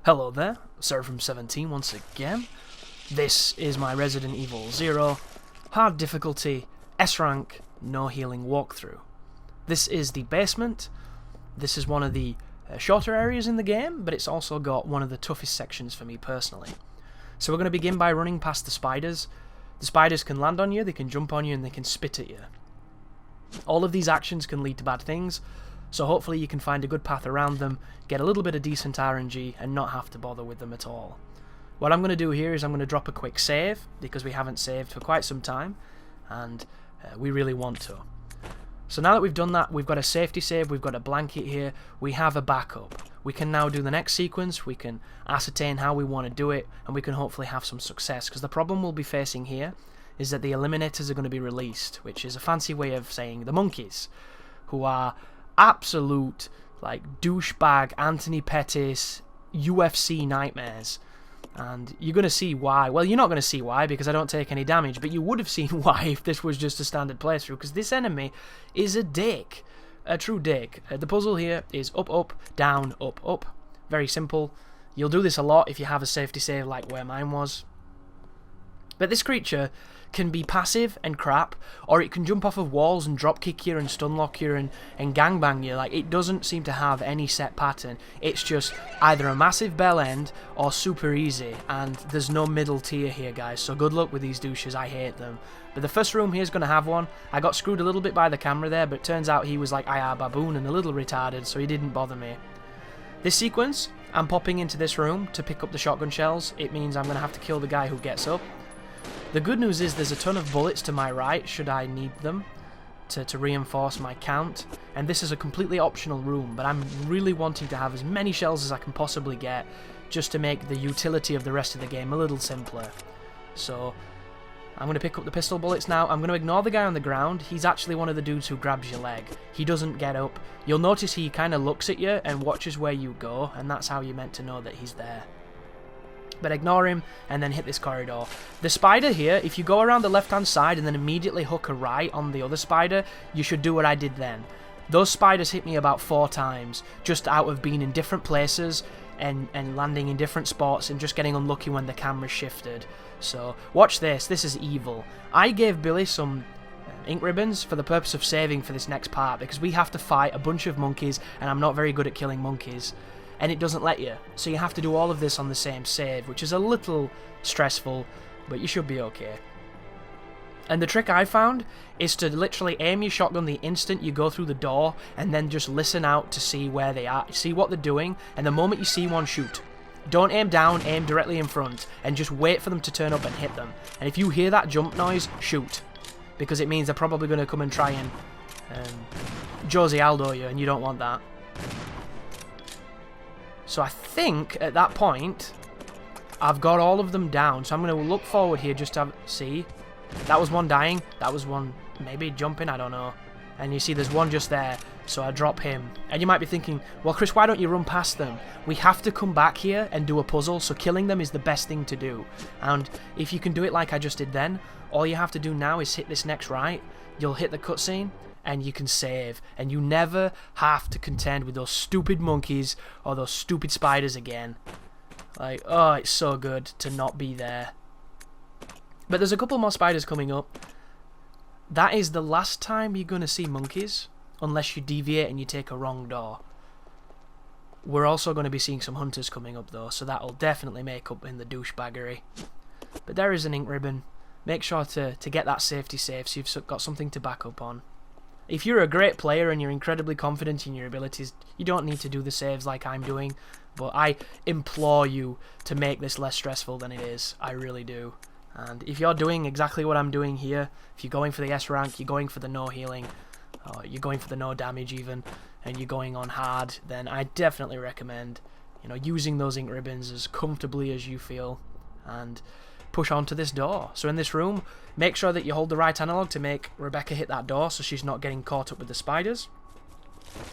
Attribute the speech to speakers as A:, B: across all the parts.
A: Hello there, Seraphim17 once again. This is my Resident Evil 0 hard difficulty S rank no healing walkthrough. This is the basement. This is one of the shorter areas in the game, but it's also got one of the toughest sections for me personally. So we're going to begin by running past the spiders. The spiders can land on you, they can jump on you, and they can spit at you. All of these actions can lead to bad things, so hopefully you can find a good path around them, get a little bit of decent RNG, and not have to bother with them at all. What I'm going to do here is I'm going to drop a quick save, because we haven't saved for quite some time, and we really want to. So now that we've done that, we've got a safety save, we've got a blanket here, we have a backup. We can now do the next sequence, we can ascertain how we want to do it, and we can hopefully have some success, because the problem we'll be facing here is that the Eliminators are going to be released, which is a fancy way of saying the monkeys, who are absolute like douchebag Anthony Pettis UFC nightmares, and you're going to see why. Well, you're not going to see why because I don't take any damage, but you would have seen why if this was just a standard playthrough, because this enemy is a dick, a true dick. The puzzle here is up, up, down, up, up. Very simple. You'll do this a lot if you have a safety save like where mine was. But this creature can be passive and crap, or it can jump off of walls and drop kick you and stun lock you and gangbang you. Like, it doesn't seem to have any set pattern. It's just either a massive bell end or super easy, and there's no middle tier here, guys, so good luck with these douches. I hate them. But the first room here is going to have one. I got screwed a little bit by the camera there, but it turns out he was like IR baboon and a little retarded, so he didn't bother me. This sequence, I'm popping into this room to pick up the shotgun shells. It means I'm going to have to kill the guy who gets up. The good news is there's a ton of bullets to my right should I need them to reinforce my count, and this is a completely optional room, but I'm really wanting to have as many shells as I can possibly get just to make the utility of the rest of the game a little simpler. So I'm going to pick up the pistol bullets now. I'm going to ignore the guy on the ground. He's actually one of the dudes who grabs your leg. He doesn't get up. You'll notice he kind of looks at you and watches where you go, and that's how you're meant to know that he's there. But ignore him and then hit this corridor. The spider here, if you go around the left hand side and then immediately hook a right on the other spider, you should do what I did then. Those spiders hit me about 4 times, just out of being in different places and landing in different spots and just getting unlucky when the camera shifted. So watch this. This is evil. I gave Billy some ink ribbons for the purpose of saving for this next part, because we have to fight a bunch of monkeys and I'm not very good at killing monkeys. And it doesn't let you, so you have to do all of this on the same save, which is a little stressful, but you should be okay. And the trick I found is to literally aim your shotgun the instant you go through the door, and then just listen out to see where they are, see what they're doing, and the moment you see one, shoot. Don't aim down, aim directly in front, and just wait for them to turn up and hit them. And if you hear that jump noise, shoot, because it means they're probably going to come and try and Josie Aldo you, and you don't want that. So I think at that point I've got all of them down, so I'm going to look forward here just to see. That was one dying, that was one maybe jumping, I don't know. And you see there's one just there, so I drop him. And you might be thinking, well Chris, why don't you run past them? We have to come back here and do a puzzle, so killing them is the best thing to do. And if you can do it like I just did then, all you have to do now is hit this next right, you'll hit the cutscene, and you can save, and you never have to contend with those stupid monkeys or those stupid spiders again. Like, oh, it's so good to not be there. But there's a couple more spiders coming up. That is the last time you're going to see monkeys, unless you deviate and you take a wrong door. We're also going to be seeing some hunters coming up though, so that'll definitely make up in the douchebaggery. But there is an ink ribbon. Make sure to get that safety save so you've got something to back up on. If you're a great player and you're incredibly confident in your abilities, you don't need to do the saves like I'm doing, but I implore you to make this less stressful than it is. I really do. And if you're doing exactly what I'm doing here, if you're going for the S rank, you're going for the no healing, or you're going for the no damage even, and you're going on hard, then I definitely recommend, using those ink ribbons as comfortably as you feel, and push onto this door. So in this room, make sure that you hold the right analog to make Rebecca hit that door so she's not getting caught up with the spiders.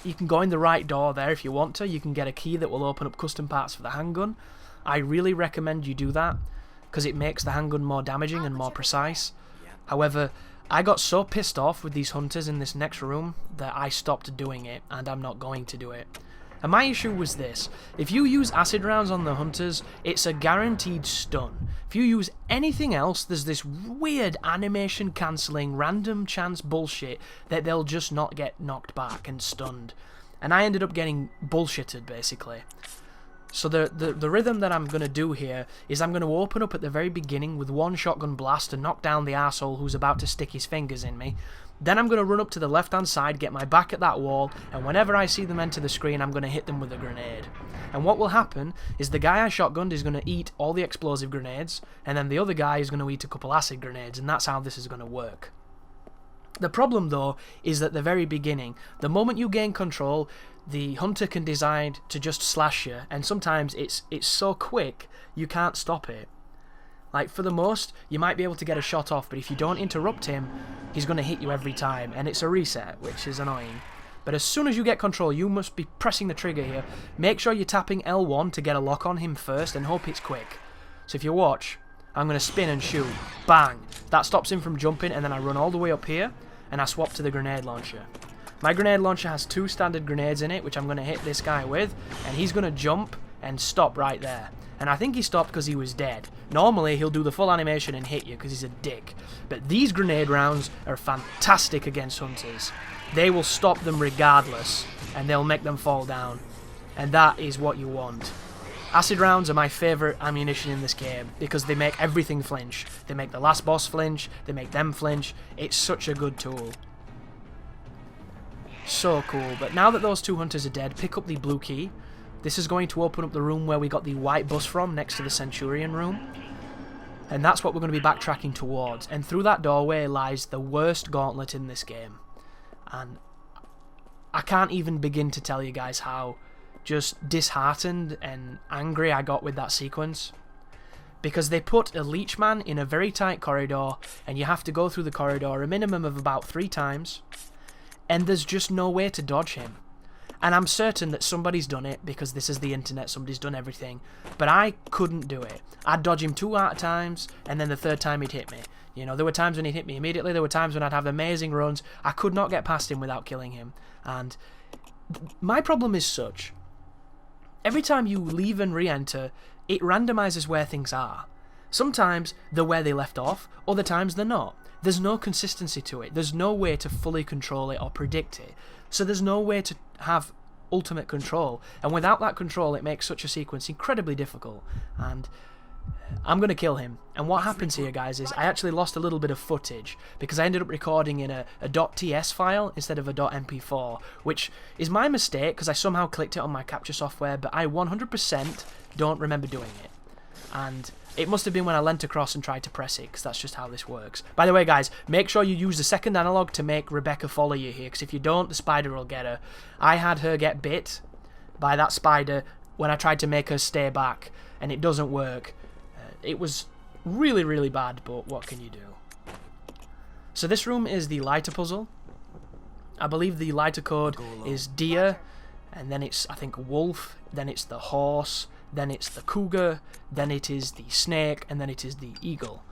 A: You can go in the right door there if you want to. You can get a key that will open up custom parts for the handgun. I really recommend you do that because it makes the handgun more damaging and more precise. However, I got so pissed off with these hunters in this next room that I stopped doing it, and I'm not going to do it. And my issue was this: if you use acid rounds on the hunters, it's a guaranteed stun. If you use anything else, there's this weird animation cancelling, random chance bullshit that they'll just not get knocked back and stunned. And I ended up getting bullshitted, basically. So the rhythm that I'm going to do here is I'm going to open up at the very beginning with one shotgun blast to knock down the arsehole who's about to stick his fingers in me. Then I'm going to run up to the left-hand side, get my back at that wall, and whenever I see them enter the screen, I'm going to hit them with a grenade. And what will happen is the guy I shotgunned is going to eat all the explosive grenades, and then the other guy is going to eat a couple acid grenades, and that's how this is going to work. The problem, though, is at the very beginning. The moment you gain control, the hunter can decide to just slash you, and sometimes it's so quick, you can't stop it. Like, for the most, you might be able to get a shot off, but if you don't interrupt him, he's going to hit you every time, and it's a reset, which is annoying. But as soon as you get control, you must be pressing the trigger here. Make sure you're tapping L1 to get a lock on him first, and hope it's quick. So if you watch, I'm going to spin and shoot. Bang! That stops him from jumping, and then I run all the way up here, and I swap to the grenade launcher. My grenade launcher has 2 standard grenades in it, which I'm going to hit this guy with, and he's going to jump and stop right there. And I think he stopped because he was dead. Normally, he'll do the full animation and hit you because he's a dick. But these grenade rounds are fantastic against hunters. They will stop them regardless, and they'll make them fall down. And that is what you want. Acid rounds are my favourite ammunition in this game because they make everything flinch. They make the last boss flinch, they make them flinch. It's such a good tool. So cool. But now that those 2 hunters are dead, pick up the blue key. This is going to open up the room where we got the white bus from, next to the Centurion room. And that's what we're going to be backtracking towards. And through that doorway lies the worst gauntlet in this game. And I can't even begin to tell you guys how just disheartened and angry I got with that sequence. Because they put a leech man in a very tight corridor, and you have to go through the corridor a minimum of about 3 times. And there's just no way to dodge him. And I'm certain that somebody's done it, because this is the internet, somebody's done everything. But I couldn't do it. I'd dodge him 2 out of times, and then the 3rd time he'd hit me. You know, there were times when he'd hit me immediately, there were times when I'd have amazing runs. I could not get past him without killing him. And my problem is such. Every time you leave and re-enter, it randomizes where things are. Sometimes they're where they left off, other times they're not. There's no consistency to it. There's no way to fully control it or predict it. So there's no way to have ultimate control. And without that control, it makes such a sequence incredibly difficult. And I'm going to kill him. And what happens here, guys, is I actually lost a little bit of footage because I ended up recording in a .ts file instead of a .mp4, which is my mistake because I somehow clicked it on my capture software, but I 100% don't remember doing it. And it must have been when I leant across and tried to press it, because that's just how this works. By the way, guys, make sure you use the 2nd analog to make Rebecca follow you here, because if you don't, the spider will get her. I had her get bit by that spider when I tried to make her stay back, and it doesn't work. It was really, really bad, but what can you do? So this room is the lighter puzzle. I believe the lighter code is deer, and then it's, I think, wolf, then it's the horse, then it's the cougar, then it is the snake, and then it is the eagle.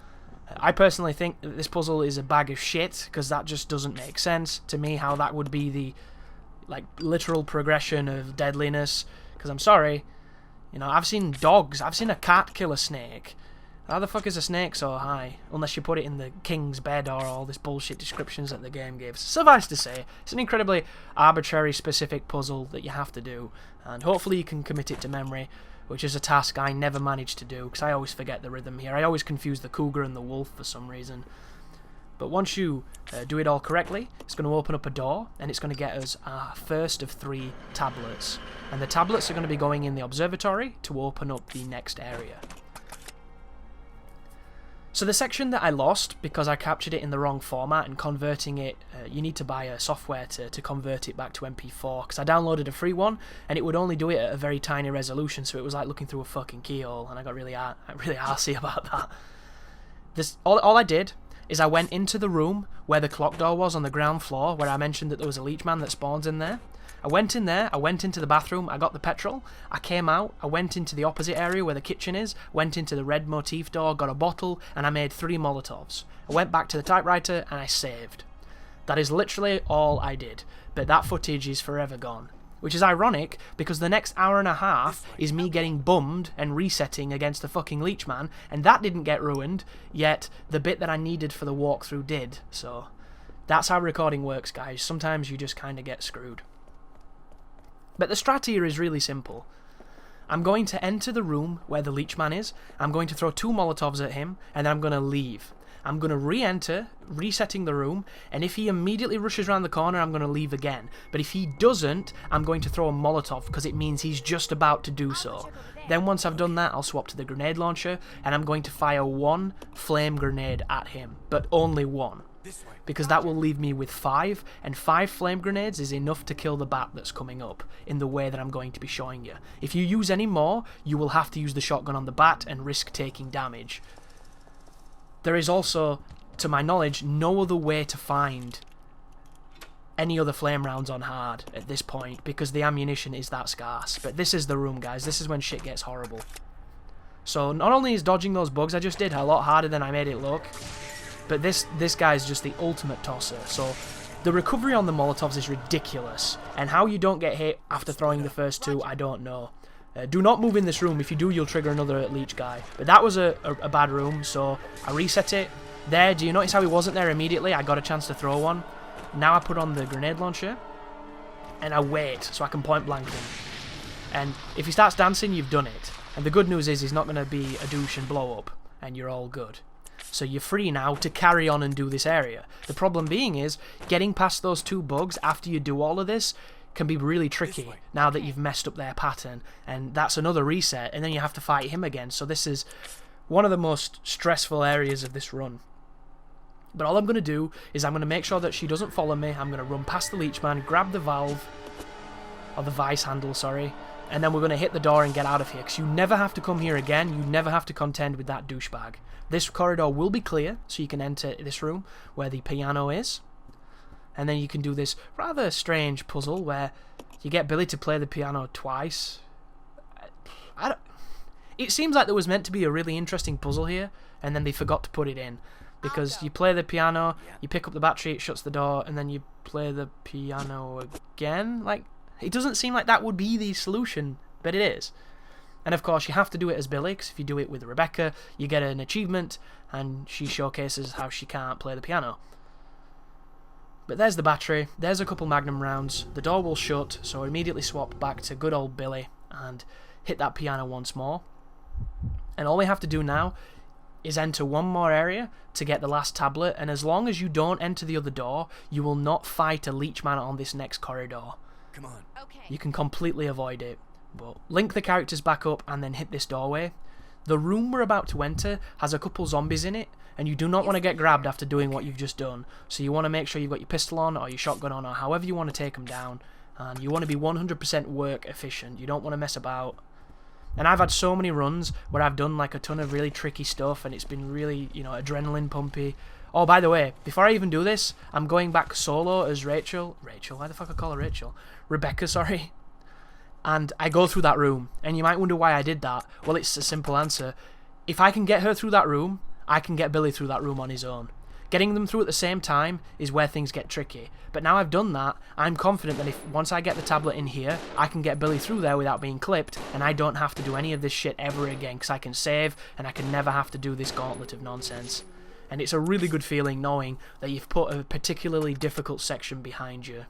A: I personally think that this puzzle is a bag of shit, because that just doesn't make sense to me how that would be the, like, literal progression of deadliness, because I'm sorry, you know, I've seen dogs, I've seen a cat kill a snake. How the fuck is a snake so high? Unless you put it in the king's bed or all this bullshit descriptions that the game gives. Suffice to say, it's an incredibly arbitrary, specific puzzle that you have to do, and hopefully you can commit it to memory, which is a task I never managed to do, because I always forget the rhythm here. I always confuse the cougar and the wolf for some reason. But once you do it all correctly, it's going to open up a door, and it's going to get us our first of 3 tablets. And the tablets are going to be going in the observatory to open up the next area. So the section that I lost, because I captured it in the wrong format and converting it, you need to buy a software to convert it back to MP4, because I downloaded a free one, and it would only do it at a very tiny resolution, so it was like looking through a fucking keyhole, and I got really arsey about that. All I did is I went into the room where the clock door was on the ground floor, where I mentioned that there was a leech man that spawns in there. I went in there, I went into the bathroom, I got the petrol, I came out, I went into the opposite area where the kitchen is, went into the red motif door, got a bottle, and I made 3 Molotovs. I went back to the typewriter and I saved. That is literally all I did, but that footage is forever gone. Which is ironic, because the next hour and a half is me getting bummed and resetting against the fucking Leech Man, and that didn't get ruined, yet the bit that I needed for the walkthrough did. So that's how recording works, guys. Sometimes you just kind of get screwed. But the strat here is really simple. I'm going to enter the room where the Leech Man is, I'm going to throw 2 Molotovs at him, and then I'm going to leave. I'm going to re-enter, resetting the room, and if he immediately rushes around the corner, I'm going to leave again. But if he doesn't, I'm going to throw a Molotov, because it means he's just about to do so. Then once I've done that, I'll swap to the grenade launcher, and I'm going to fire 1 flame grenade at him, but only 1. Because that will leave me with 5, and 5 flame grenades is enough to kill the bat that's coming up, in the way that I'm going to be showing you. If you use any more, you will have to use the shotgun on the bat and risk taking damage. There is also, to my knowledge, no other way to find any other flame rounds on hard at this point, because the ammunition is that scarce. But this is the room, guys. This is when shit gets horrible. So not only is dodging those bugs I just did a lot harder than I made it look, but this guy's just the ultimate tosser. So the recovery on the Molotovs is ridiculous, and how you don't get hit after throwing the first 2, I don't know. Do not move in this room. If you do, you'll trigger another Leech guy. But that was a bad room, so I reset it. There, do you notice how he wasn't there immediately? I got a chance to throw one. Now I put on the grenade launcher, and I wait so I can point blank him. And if he starts dancing, you've done it. And the good news is he's not going to be a douche and blow up, and you're all good. So you're free now to carry on and do this area. The problem being is, getting past those 2 bugs after you do all of this can be really tricky now that you've messed up their pattern, and that's another reset, and then you have to fight him again. So this is one of the most stressful areas of this run. But all I'm going to do is I'm going to make sure that she doesn't follow me. I'm going to run past the Leech Man, grab the valve, or the vice handle, sorry, and then we're going to hit the door and get out of here, because you never have to come here again. You never have to contend with that douchebag. This corridor will be clear, so you can enter this room where the piano is. And then you can do this rather strange puzzle where you get Billy to play the piano twice. It seems like there was meant to be a really interesting puzzle here, and then they forgot to put it in. Because you play the piano, you pick up the battery, it shuts the door, and then you play the piano again. Like, it doesn't seem like that would be the solution, but it is. And of course, you have to do it as Billy, because if you do it with Rebecca, you get an achievement, and she showcases how she can't play the piano. But there's the battery, there's a couple magnum rounds, the door will shut, so I immediately swap back to good old Billy and hit that piano once more. And all we have to do now is enter one more area to get the last tablet, and as long as you don't enter the other door, you will not fight a Leech Man on this next corridor.
B: Come on.
C: Okay.
A: You can completely avoid it. But link the characters back up and then hit this doorway. The room we're about to enter has a couple zombies in it, and you do not want to get grabbed after doing what you've just done. So you want to make sure you've got your pistol on or your shotgun on or however you want to take them down. And you want to be 100% work efficient. You don't want to mess about. And I've had so many runs where I've done like a ton of really tricky stuff and it's been really, you know, adrenaline pumpy. Oh, by the way, before I even do this, I'm going back solo as Rachel. Why the fuck I call her Rachel? Rebecca, sorry. And I go through that room. And you might wonder why I did that. Well, it's a simple answer. If I can get her through that room, I can get Billy through that room on his own. Getting them through at the same time is where things get tricky. But now I've done that, I'm confident that if once I get the tablet in here, I can get Billy through there without being clipped, and I don't have to do any of this shit ever again, because I can save, and I can never have to do this gauntlet of nonsense. And it's a really good feeling knowing that you've put a particularly difficult section behind you.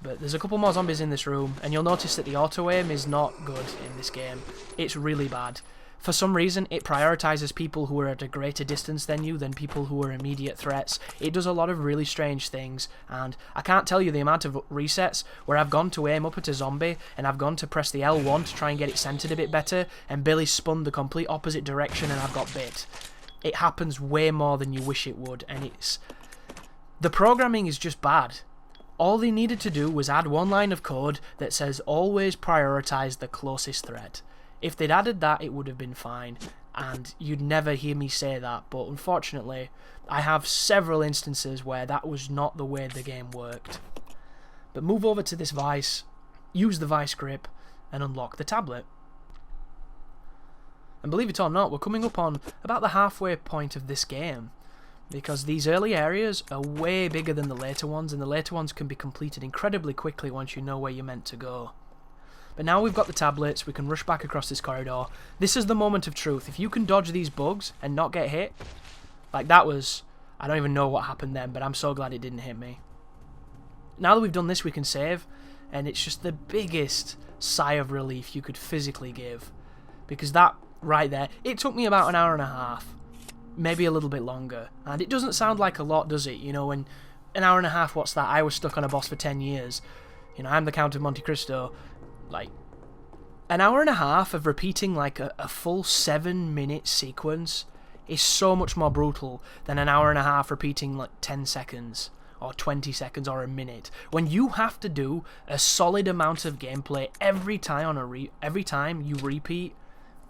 A: But there's a couple more zombies in this room, and you'll notice that the auto-aim is not good in this game. It's really bad. For some reason, it prioritises people who are at a greater distance than you than people who are immediate threats. It does a lot of really strange things, and I can't tell you the amount of resets where I've gone to aim up at a zombie, and I've gone to press the L1 to try and get it centered a bit better, and Billy spun the complete opposite direction and I've got bit. It happens way more than you wish it would, and it's... The programming is just bad. All they needed to do was add one line of code that says always prioritise the closest threat. If they'd added that, it would have been fine, and you'd never hear me say that, but unfortunately, I have several instances where that was not the way the game worked. But move over to this vice, use the vice grip, and unlock the tablet. And believe it or not, we're coming up on about the halfway point of this game. because these early areas are way bigger than the later ones, and the later ones can be completed incredibly quickly once you know where you're meant to go. But now we've got the tablets, we can rush back across this corridor. This is the moment of truth. If you can dodge these bugs and not get hit, like that was... I don't even know what happened then, but I'm so glad it didn't hit me. Now that we've done this, we can save, and it's just the biggest sigh of relief you could physically give. Because that right there, it took me about an hour and a half, maybe a little bit longer. And it doesn't sound like a lot, does it? You know, when an hour and a half, what's that? I was stuck on a boss for 10 years. You know, I'm the Count of Monte Cristo. Like, an hour and a half of repeating like a full 7-minute sequence is so much more brutal than an hour and a half repeating like 10 seconds or 20 seconds or a minute. When you have to do a solid amount of gameplay every time you repeat,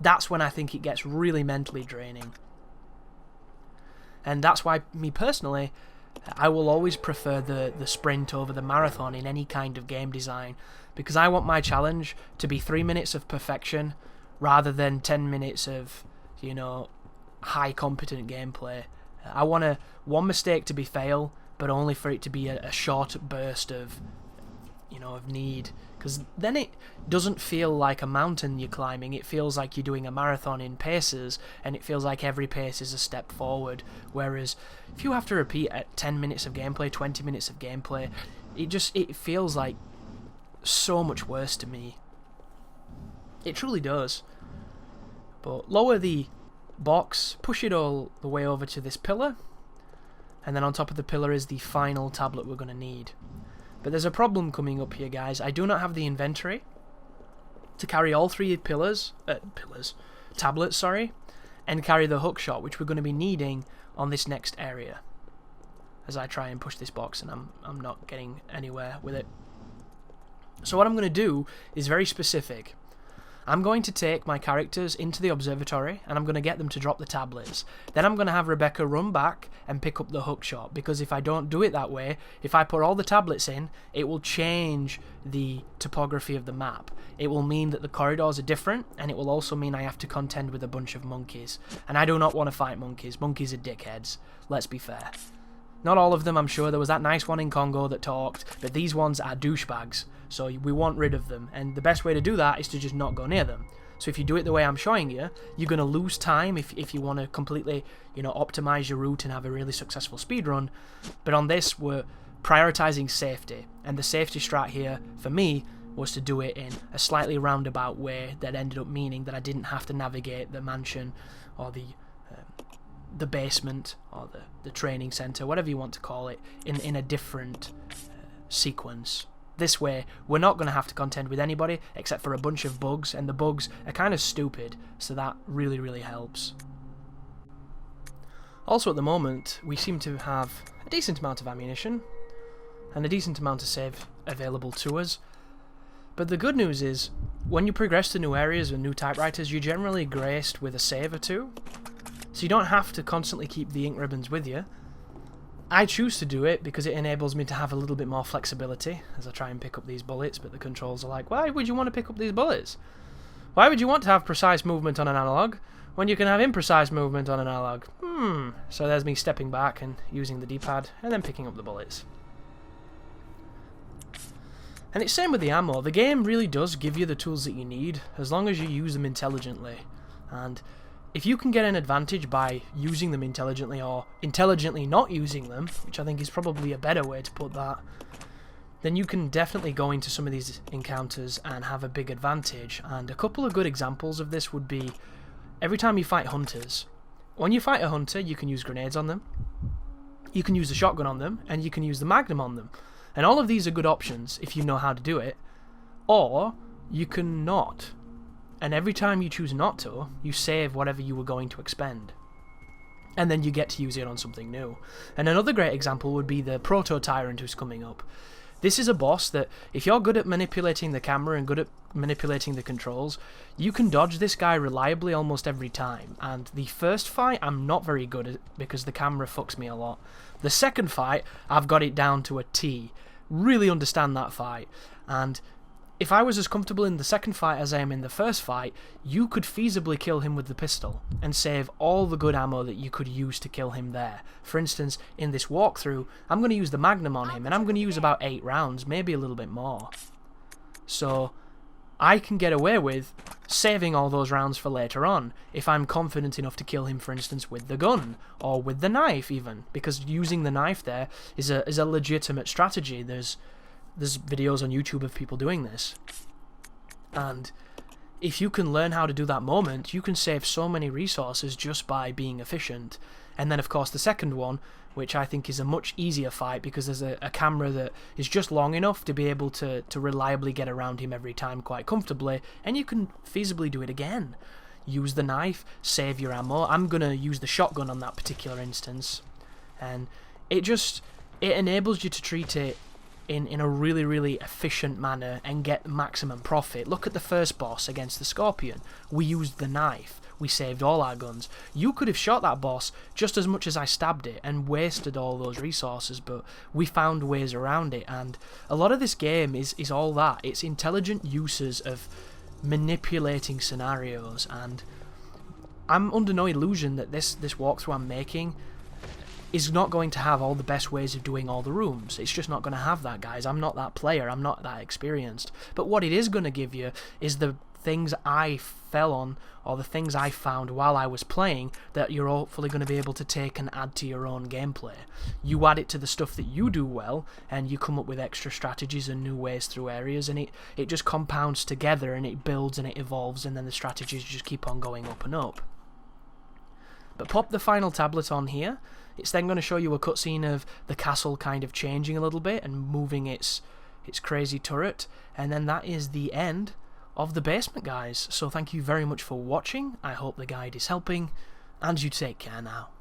A: that's when I think it gets really mentally draining. And that's why, me personally, I will always prefer the sprint over the marathon in any kind of game design, because I want my challenge to be 3 minutes of perfection rather than 10 minutes of, you know, high competent gameplay. I want one mistake to be fail, but only for it to be a short burst of, you know, of need, because then it doesn't feel like a mountain you're climbing. It feels like you're doing a marathon in paces, and it feels like every pace is a step forward. Whereas if you have to repeat at 10 minutes of gameplay, 20 minutes of gameplay, it feels like so much worse to me. It truly does. But lower the box, push it all the way over to this pillar, and then on top of the pillar is the final tablet we're going to need. But there's a problem coming up here, guys. I do not have the inventory to carry all 3 tablets, sorry, and carry the hookshot, which we're going to be needing on this next area. As I try and push this box, and I'm not getting anywhere with it. So what I'm going to do is very specific. I'm going to take my characters into the observatory, and I'm going to get them to drop the tablets. Then I'm going to have Rebecca run back and pick up the hookshot, because if I don't do it that way, if I put all the tablets in, it will change the topography of the map. It will mean that the corridors are different, and it will also mean I have to contend with a bunch of monkeys. And I do not want to fight monkeys. Monkeys are dickheads. Let's be fair. Not all of them, I'm sure. There was that nice one in Congo that talked, but these ones are douchebags, so we want rid of them, and the best way to do that is to just not go near them. So if you do it the way I'm showing you, you're going to lose time if you want to completely, you know, optimize your route and have a really successful speedrun. But on this, we're prioritizing safety, and the safety strat here, for me, was to do it in a slightly roundabout way that ended up meaning that I didn't have to navigate the mansion or the basement or the training center, whatever you want to call it, in a different sequence. This way, we're not going to have to contend with anybody except for a bunch of bugs, and the bugs are kind of stupid, so that really, really helps. Also, at the moment, we seem to have a decent amount of ammunition and a decent amount of save available to us. But the good news is, when you progress to new areas and new typewriters, you're generally graced with a save or two, so you don't have to constantly keep the ink ribbons with you. I choose to do it because it enables me to have a little bit more flexibility as I try and pick up these bullets, but the controls are like, why would you want to pick up these bullets? Why would you want to have precise movement on an analog when you can have imprecise movement on an analog? So there's me stepping back and using the D-pad and then picking up the bullets. And it's same with the ammo. The game really does give you the tools that you need as long as you use them intelligently. And if you can get an advantage by using them intelligently or intelligently not using them, which I think is probably a better way to put that, then you can definitely go into some of these encounters and have a big advantage. And a couple of good examples of this would be every time you fight hunters. When you fight a hunter, you can use grenades on them, you can use the shotgun on them, and you can use the magnum on them. And all of these are good options if you know how to do it, or you can not. And every time you choose not to, you save whatever you were going to expend. And then you get to use it on something new. And another great example would be the Proto-Tyrant who's coming up. This is a boss that, if you're good at manipulating the camera and good at manipulating the controls, you can dodge this guy reliably almost every time. And the first fight, I'm not very good at because the camera fucks me a lot. The second fight, I've got it down to a T. Really understand that fight. And if I was as comfortable in the second fight as I am in the first fight, you could feasibly kill him with the pistol and save all the good ammo that you could use to kill him there. For instance, in this walkthrough, I'm going to use the Magnum on him, and I'm going to use about 8 rounds, maybe a little bit more. So I can get away with saving all those rounds for later on if I'm confident enough to kill him, for instance, with the gun or with the knife even, because using the knife there is a legitimate strategy. There's videos on YouTube of people doing this, and if you can learn how to do that moment, you can save so many resources just by being efficient. And then of course the second one, which I think is a much easier fight because there's a camera that is just long enough to be able to reliably get around him every time quite comfortably, and you can feasibly do it again. Use the knife, save your ammo. I'm going to use the shotgun on that particular instance, and it enables you to treat it in a really, really efficient manner and get maximum profit. Look at the first boss against the Scorpion. We used the knife. We saved all our guns. You could have shot that boss just as much as I stabbed it and wasted all those resources, but we found ways around it. And a lot of this game is all that. It's intelligent uses of manipulating scenarios, and I'm under no illusion that this walkthrough I'm making is not going to have all the best ways of doing all the rooms. It's just not going to have that, guys. I'm not that player. I'm not that experienced. But what it is going to give you is the things I fell on, or the things I found while I was playing, that you're hopefully going to be able to take and add to your own gameplay. You add it to the stuff that you do well, and you come up with extra strategies and new ways through areas, and it just compounds together, and it builds and it evolves, and then the strategies just keep on going up and up. But pop the final tablet on here. It's then going to show you a cutscene of the castle kind of changing a little bit and moving its crazy turret, and then that is the end of the basement, guys. So thank you very much for watching. I hope the guide is helping, and you take care now.